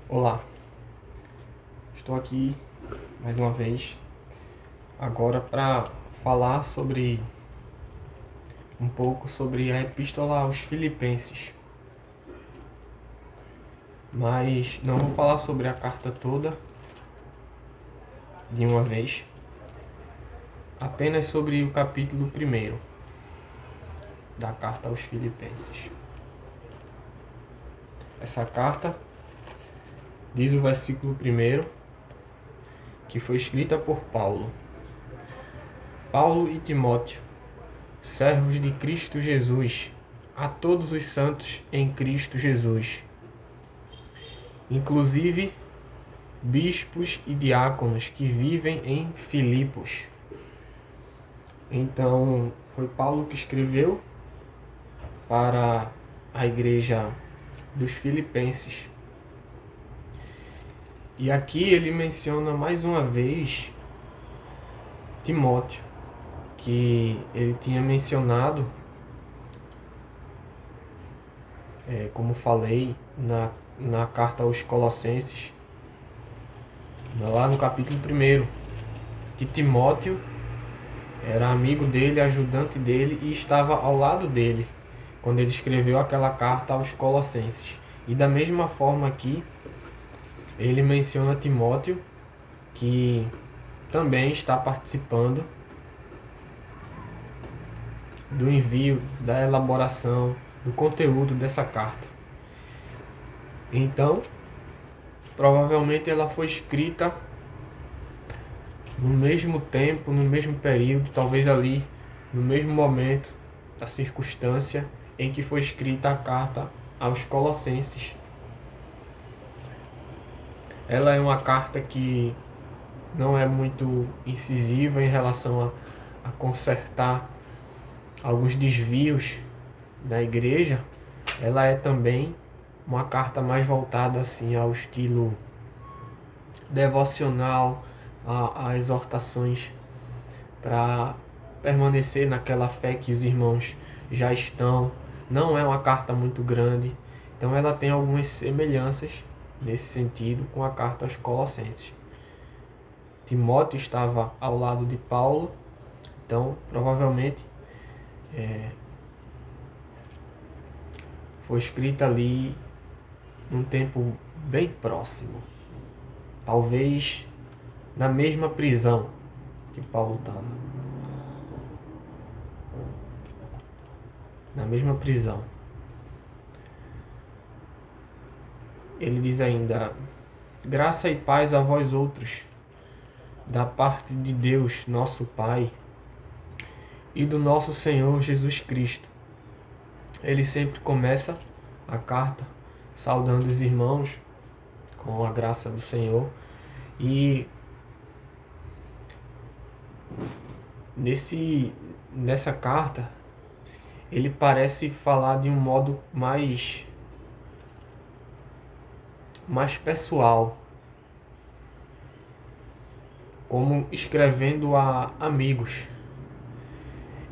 Olá, estou aqui mais uma vez agora para falar um pouco sobre a Epístola aos Filipenses, mas não vou falar sobre a carta toda de uma vez, apenas sobre o capítulo 1 da carta aos Filipenses. Essa carta diz o versículo 1 que foi escrita por Paulo e Timóteo, servos de Cristo Jesus, a todos os santos em Cristo Jesus, inclusive bispos e diáconos que vivem em Filipos. Então, foi Paulo que escreveu para a igreja dos Filipenses. E aqui ele menciona mais uma vez Timóteo, que ele tinha mencionado, como falei, na carta aos Colossenses, lá no capítulo 1, que Timóteo era amigo dele, ajudante dele e estava ao lado dele quando ele escreveu aquela carta aos Colossenses. E da mesma forma aqui, ele menciona Timóteo, que também está participando do envio, da elaboração, do conteúdo dessa carta. Então, provavelmente ela foi escrita no mesmo tempo, no mesmo período, talvez ali no mesmo momento, da circunstância em que foi escrita a carta aos Colossenses. Ela é uma carta que não é muito incisiva em relação a consertar alguns desvios da igreja. Ela é também uma carta mais voltada assim ao estilo devocional, a exortações para permanecer naquela fé que os irmãos já estão. Não é uma carta muito grande, então ela tem algumas semelhanças nesse sentido com a carta aos Colossenses. Timóteo estava ao lado de Paulo, então provavelmente foi escrita ali num tempo bem próximo, talvez na mesma prisão que Paulo estava. Na mesma prisão. Ele diz ainda: graça e paz a vós outros, da parte de Deus, nosso Pai, e do nosso Senhor Jesus Cristo. Ele sempre começa a carta saudando os irmãos com a graça do Senhor. E nessa carta, ele parece falar de um modo mais pessoal, como escrevendo a amigos.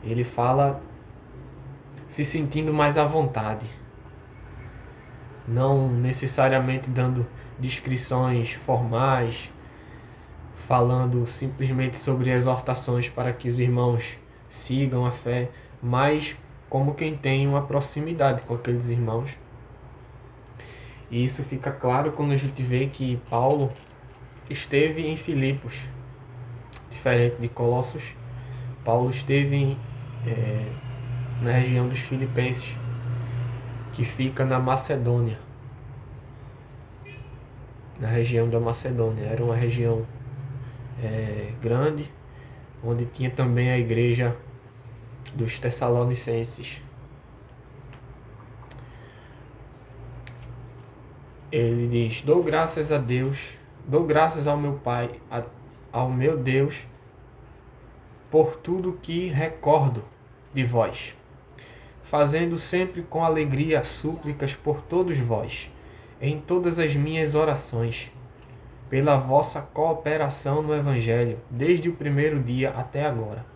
Ele fala se sentindo mais à vontade, não necessariamente dando descrições formais, falando simplesmente sobre exortações para que os irmãos sigam a fé, mas como quem tem uma proximidade com aqueles irmãos. E isso fica claro quando a gente vê que Paulo esteve em Filipos, diferente de Colossos. Paulo esteve na região dos Filipenses, que fica na Macedônia. Na região da Macedônia. Era uma região grande, onde tinha também a igreja dos Tessalonicenses. Ele diz: dou graças a Deus, dou graças ao meu Pai, ao meu Deus, por tudo que recordo de vós, fazendo sempre com alegria súplicas por todos vós, em todas as minhas orações, pela vossa cooperação no Evangelho, desde o primeiro dia até agora.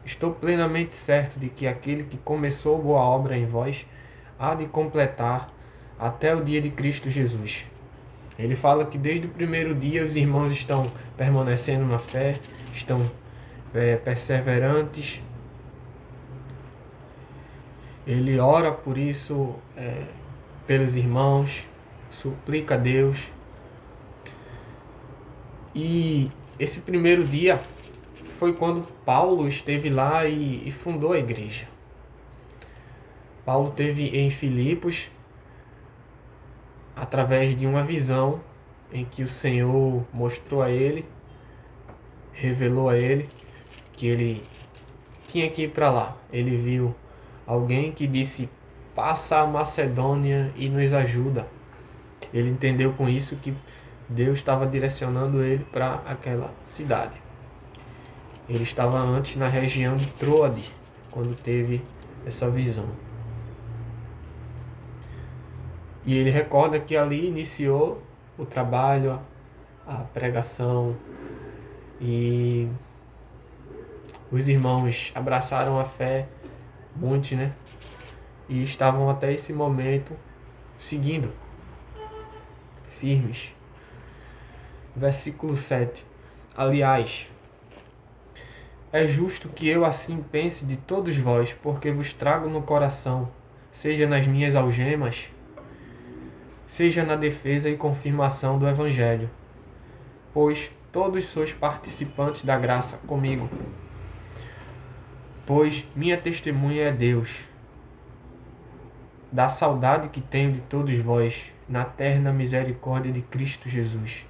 Estou plenamente certo de que aquele que começou boa obra em vós há de completar até o dia de Cristo Jesus. Ele fala que desde o primeiro dia os irmãos estão permanecendo na fé, estão perseverantes. Ele ora por isso, pelos irmãos, suplica a Deus. E esse primeiro dia foi quando Paulo esteve lá e fundou a igreja. Paulo teve em Filipos, através de uma visão em que o Senhor mostrou a ele, revelou a ele que ele tinha que ir para lá. Ele viu alguém que disse: passa a Macedônia e nos ajuda. Ele entendeu com isso que Deus estava direcionando ele para aquela cidade. Ele estava antes na região de Troade, quando teve essa visão. E ele recorda que ali iniciou o trabalho, a pregação, e os irmãos abraçaram a fé, muitos, né? E estavam até esse momento seguindo, firmes. Versículo 7. Aliás, é justo que eu assim pense de todos vós, porque vos trago no coração, seja nas minhas algemas, seja na defesa e confirmação do Evangelho, pois todos sois participantes da graça comigo. Pois minha testemunha é Deus, da saudade que tenho de todos vós, na terna misericórdia de Cristo Jesus.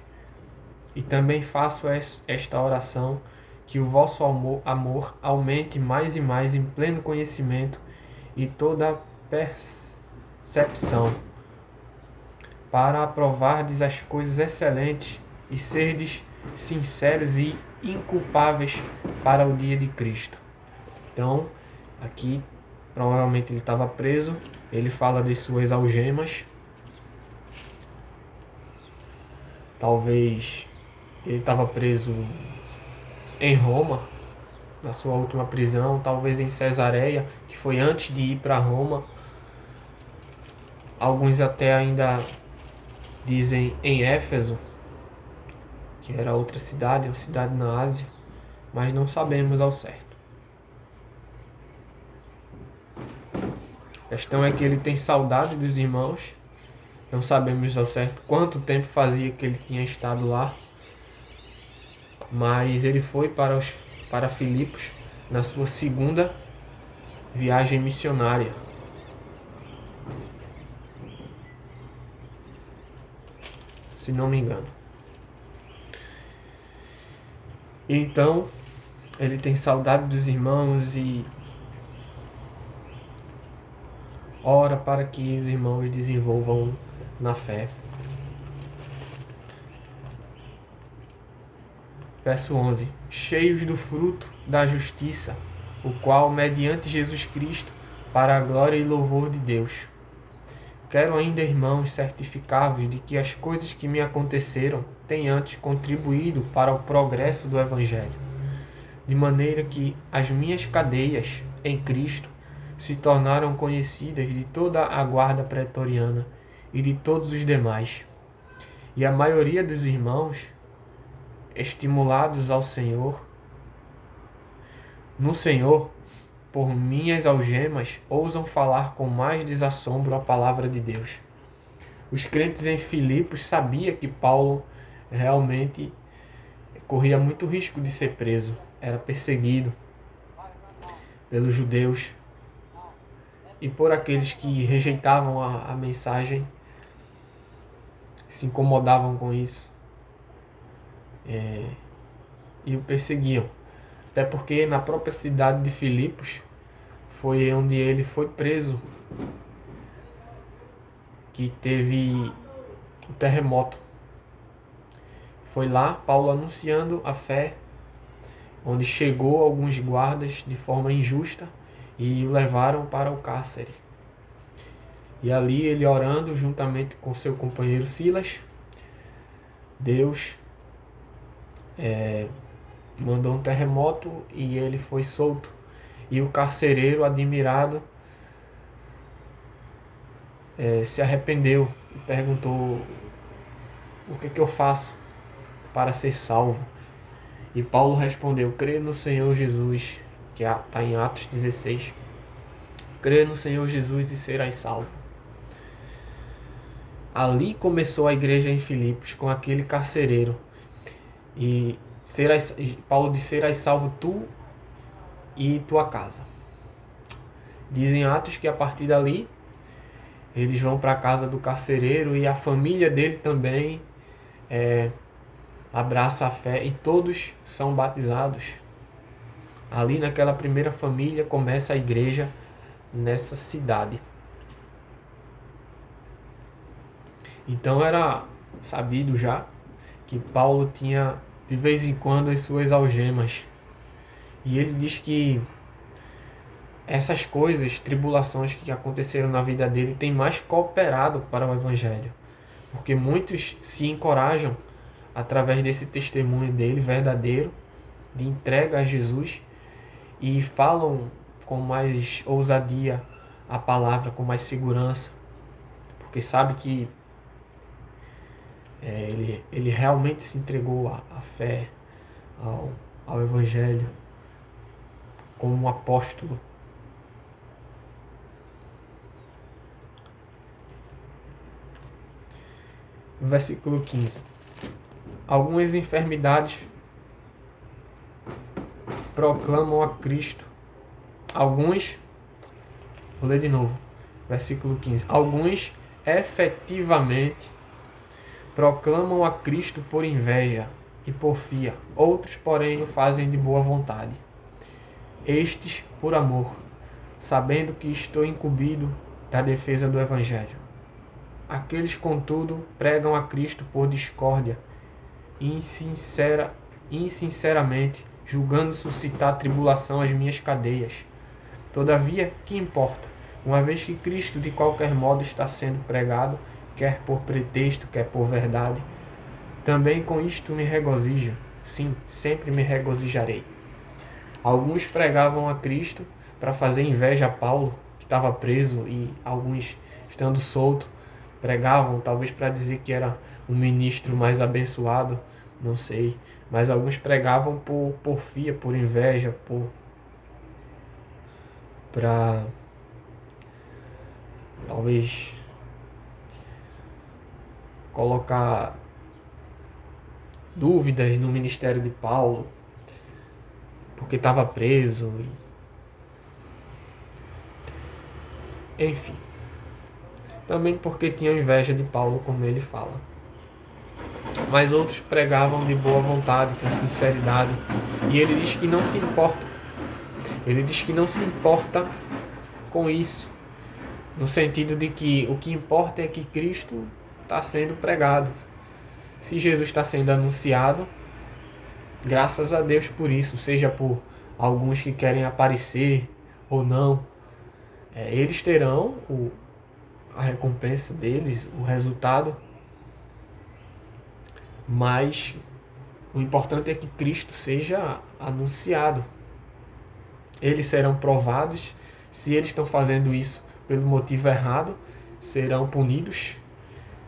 E também faço esta oração, que o vosso amor aumente mais e mais em pleno conhecimento e toda percepção, para aprovardes as coisas excelentes e serdes sinceros e inculpáveis para o dia de Cristo. Então, aqui, provavelmente ele estava preso, ele fala de suas algemas. Talvez ele estava preso em Roma, na sua última prisão, talvez em Cesareia, que foi antes de ir para Roma. Alguns até ainda dizem em Éfeso, que era outra cidade, uma cidade na Ásia, mas não sabemos ao certo. A questão é que ele tem saudade dos irmãos, não sabemos ao certo quanto tempo fazia que ele tinha estado lá, mas ele foi para Filipos na sua segunda viagem missionária. Se não me engano. Então, ele tem saudade dos irmãos e ora para que os irmãos desenvolvam na fé. Verso 11. Cheios do fruto da justiça, o qual, mediante Jesus Cristo, para a glória e louvor de Deus. Quero ainda, irmãos, certificar-vos de que as coisas que me aconteceram têm antes contribuído para o progresso do Evangelho, de maneira que as minhas cadeias em Cristo se tornaram conhecidas de toda a guarda pretoriana e de todos os demais. E a maioria dos irmãos, estimulados ao Senhor, no Senhor, por minhas algemas, ousam falar com mais desassombro a palavra de Deus. Os crentes em Filipos sabiam que Paulo realmente corria muito risco de ser preso, era perseguido pelos judeus e por aqueles que rejeitavam a mensagem, se incomodavam com isso e o perseguiam. Até porque na própria cidade de Filipos foi onde ele foi preso, que teve o terremoto. Foi lá Paulo anunciando a fé, onde chegou alguns guardas de forma injusta e o levaram para o cárcere. E ali ele orando juntamente com seu companheiro Silas, Deus mandou um terremoto e ele foi solto. E o carcereiro, admirado, se arrependeu e perguntou: o que eu faço para ser salvo? E Paulo respondeu: crê no Senhor Jesus, que está em Atos 16. Crê no Senhor Jesus e serás salvo. Ali começou a igreja em Filipos com aquele carcereiro. E Paulo disse: serás salvo tu e tua casa. Dizem Atos que a partir dali eles vão para a casa do carcereiro e a família dele também abraça a fé e todos são batizados. Ali naquela primeira família começa a igreja nessa cidade. Então era sabido já que Paulo tinha de vez em quando as suas algemas. E ele diz que essas coisas, tribulações que aconteceram na vida dele, têm mais cooperado para o Evangelho. Porque muitos se encorajam através desse testemunho dele, verdadeiro, de entrega a Jesus, e falam com mais ousadia a palavra, com mais segurança, porque sabe que ele realmente se entregou à fé, ao Evangelho, como um apóstolo. Versículo 15. Algumas enfermidades proclamam a Cristo. Vou ler de novo. Versículo 15. Alguns efetivamente proclamam a Cristo por inveja e porfia. Outros, porém, o fazem de boa vontade. Estes por amor, sabendo que estou incumbido da defesa do Evangelho. Aqueles, contudo, pregam a Cristo por discórdia, insinceramente, julgando suscitar tribulação às minhas cadeias. Todavia, que importa? Uma vez que Cristo de qualquer modo está sendo pregado, quer por pretexto, quer por verdade, também com isto me regozijo. Sim, sempre me regozijarei. Alguns pregavam a Cristo para fazer inveja a Paulo, que estava preso, e alguns, estando solto, pregavam, talvez para dizer que era um ministro mais abençoado, não sei. Mas alguns pregavam por porfia, por inveja, para talvez colocar dúvidas no ministério de Paulo, porque estava preso. Enfim. Também porque tinham inveja de Paulo, como ele fala. Mas outros pregavam de boa vontade, com sinceridade. E ele diz que não se importa. Ele diz que não se importa com isso. No sentido de que o que importa é que Cristo está sendo pregado. Se Jesus está sendo anunciado, graças a Deus por isso. Seja por alguns que querem aparecer ou não. Eles terão a recompensa deles, o resultado, mas o importante é que Cristo seja anunciado. Eles serão provados. Se eles estão fazendo isso pelo motivo errado, serão punidos,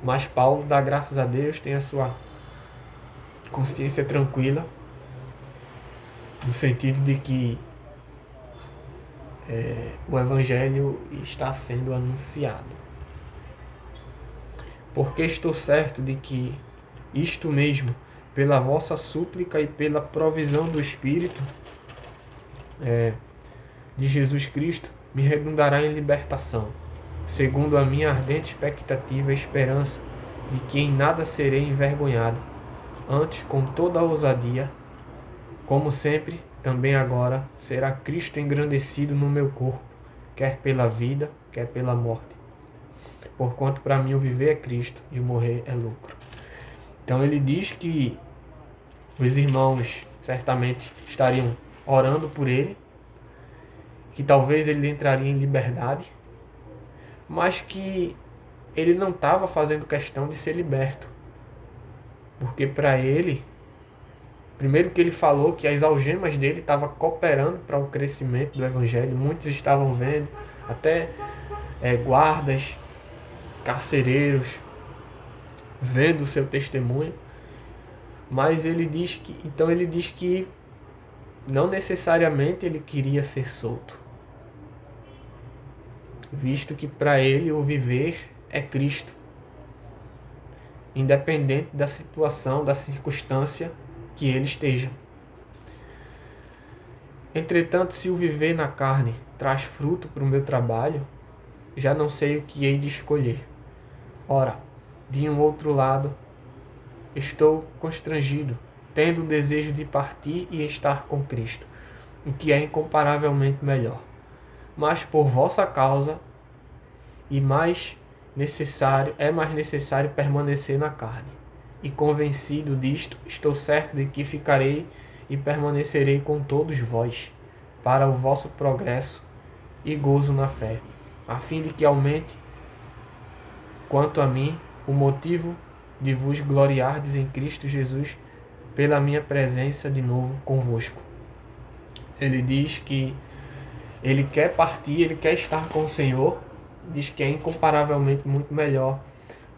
mas Paulo dá graças a Deus, tem a sua consciência tranquila, no sentido de que o Evangelho está sendo anunciado. Porque estou certo de que isto mesmo, pela vossa súplica e pela provisão do Espírito de Jesus Cristo, me redundará em libertação, segundo a minha ardente expectativa e esperança de que em nada serei envergonhado, antes com toda a ousadia, como sempre, também agora, será Cristo engrandecido no meu corpo, quer pela vida, quer pela morte. Porquanto para mim o viver é Cristo e o morrer é lucro. Então ele diz que os irmãos certamente estariam orando por ele, que talvez ele entraria em liberdade, mas que ele não estava fazendo questão de ser liberto. Porque para ele, primeiro que ele falou que as algemas dele estavam cooperando para o crescimento do Evangelho, muitos estavam vendo, até guardas, carcereiros, vendo o seu testemunho, mas ele diz que não necessariamente ele queria ser solto, visto que para ele o viver é Cristo, independente da situação, da circunstância que ele esteja. Entretanto, se o viver na carne traz fruto para o meu trabalho, já não sei o que hei de escolher. Ora, de um outro lado, estou constrangido, tendo o desejo de partir e estar com Cristo, o que é incomparavelmente melhor. Mas por vossa causa é mais necessário permanecer na carne. E convencido disto, estou certo de que ficarei e permanecerei com todos vós, para o vosso progresso e gozo na fé, a fim de que aumente, quanto a mim, o motivo de vos gloriardes em Cristo Jesus, pela minha presença de novo convosco. Ele diz que ele quer partir, ele quer estar com o Senhor, diz que é incomparavelmente muito melhor,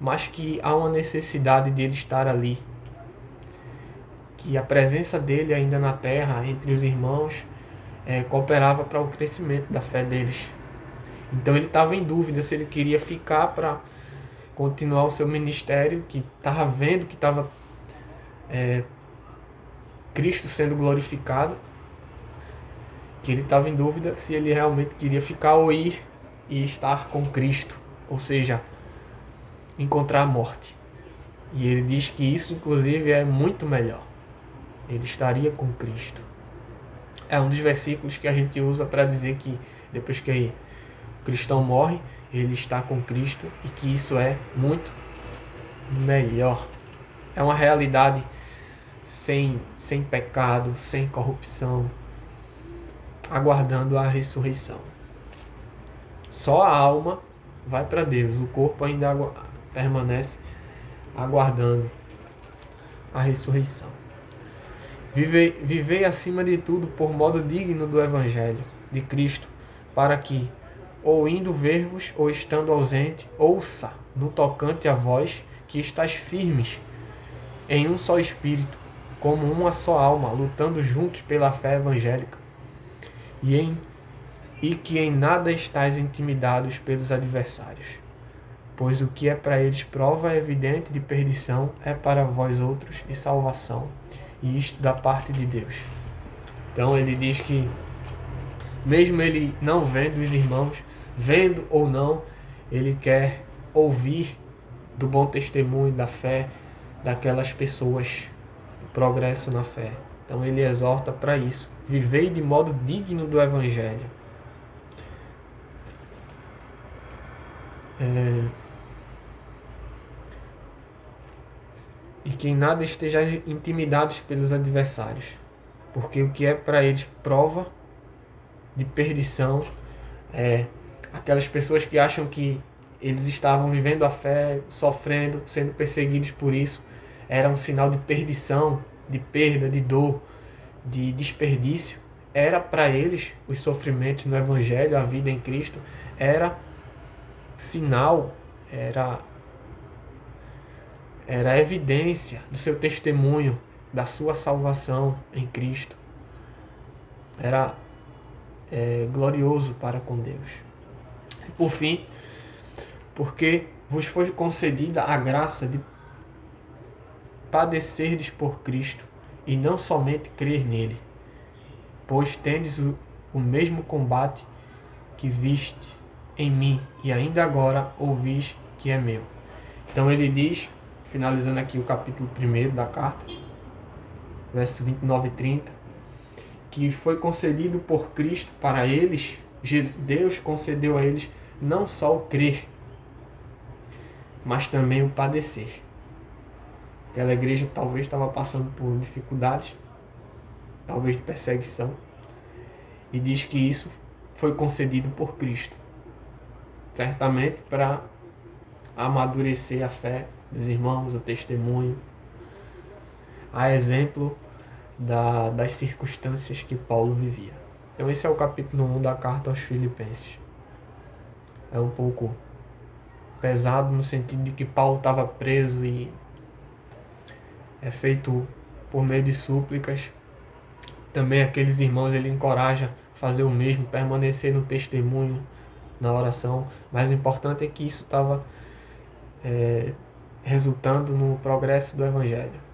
mas que há uma necessidade dele estar ali, que a presença dele ainda na terra, entre os irmãos, cooperava para o crescimento da fé deles. Então ele estava em dúvida se ele queria ficar para continuar o seu ministério, que estava vendo que estava Cristo sendo glorificado, que ele estava em dúvida se ele realmente queria ficar ou ir e estar com Cristo, ou seja, encontrar a morte. E ele diz que isso, inclusive, é muito melhor. Ele estaria com Cristo. É um dos versículos que a gente usa para dizer que depois que o cristão morre, ele está com Cristo e que isso é muito melhor. É uma realidade sem pecado, sem corrupção, aguardando a ressurreição. Só a alma vai para Deus, o corpo ainda permanece aguardando a ressurreição. Vivei acima de tudo por modo digno do Evangelho de Cristo, para que, ou indo ver-vos, ou estando ausente, ouça no tocante a vós que estáis firmes em um só espírito, como uma só alma, lutando juntos pela fé evangélica, e que em nada estáis intimidados pelos adversários, pois o que é para eles prova evidente de perdição é para vós outros de salvação, e isto da parte de Deus. Então ele diz que mesmo ele não vendo os irmãos, vendo ou não, ele quer ouvir do bom testemunho da fé daquelas pessoas, do progresso na fé. Então ele exorta para isso. Vivei de modo digno do Evangelho. E que em nada estejam intimidados pelos adversários, porque o que é para eles prova de perdição é aquelas pessoas que acham que eles estavam vivendo a fé, sofrendo, sendo perseguidos por isso, era um sinal de perdição, de perda, de dor, de desperdício. Era para eles os sofrimentos no Evangelho, a vida em Cristo, era sinal, era evidência do seu testemunho, da sua salvação em Cristo. Era glorioso para com Deus. E por fim, porque vos foi concedida a graça de padecerdes por Cristo, e não somente crer nele, pois tendes o mesmo combate que vistes em mim, e ainda agora ouvis que é meu. Então ele diz, finalizando aqui o capítulo 1 da carta, verso 29 e 30, que foi concedido por Cristo para eles, Deus concedeu a eles não só o crer, mas também o padecer. Aquela igreja talvez estava passando por dificuldades, talvez de perseguição, e diz que isso foi concedido por Cristo, certamente para amadurecer a fé dos irmãos, o testemunho, a exemplo das circunstâncias que Paulo vivia. Então esse é o capítulo 1 da carta aos Filipenses. É um pouco pesado no sentido de que Paulo estava preso e é feito por meio de súplicas. Também aqueles irmãos ele encoraja a fazer o mesmo, permanecer no testemunho, na oração. Mas o importante é que isso estava resultando no progresso do Evangelho.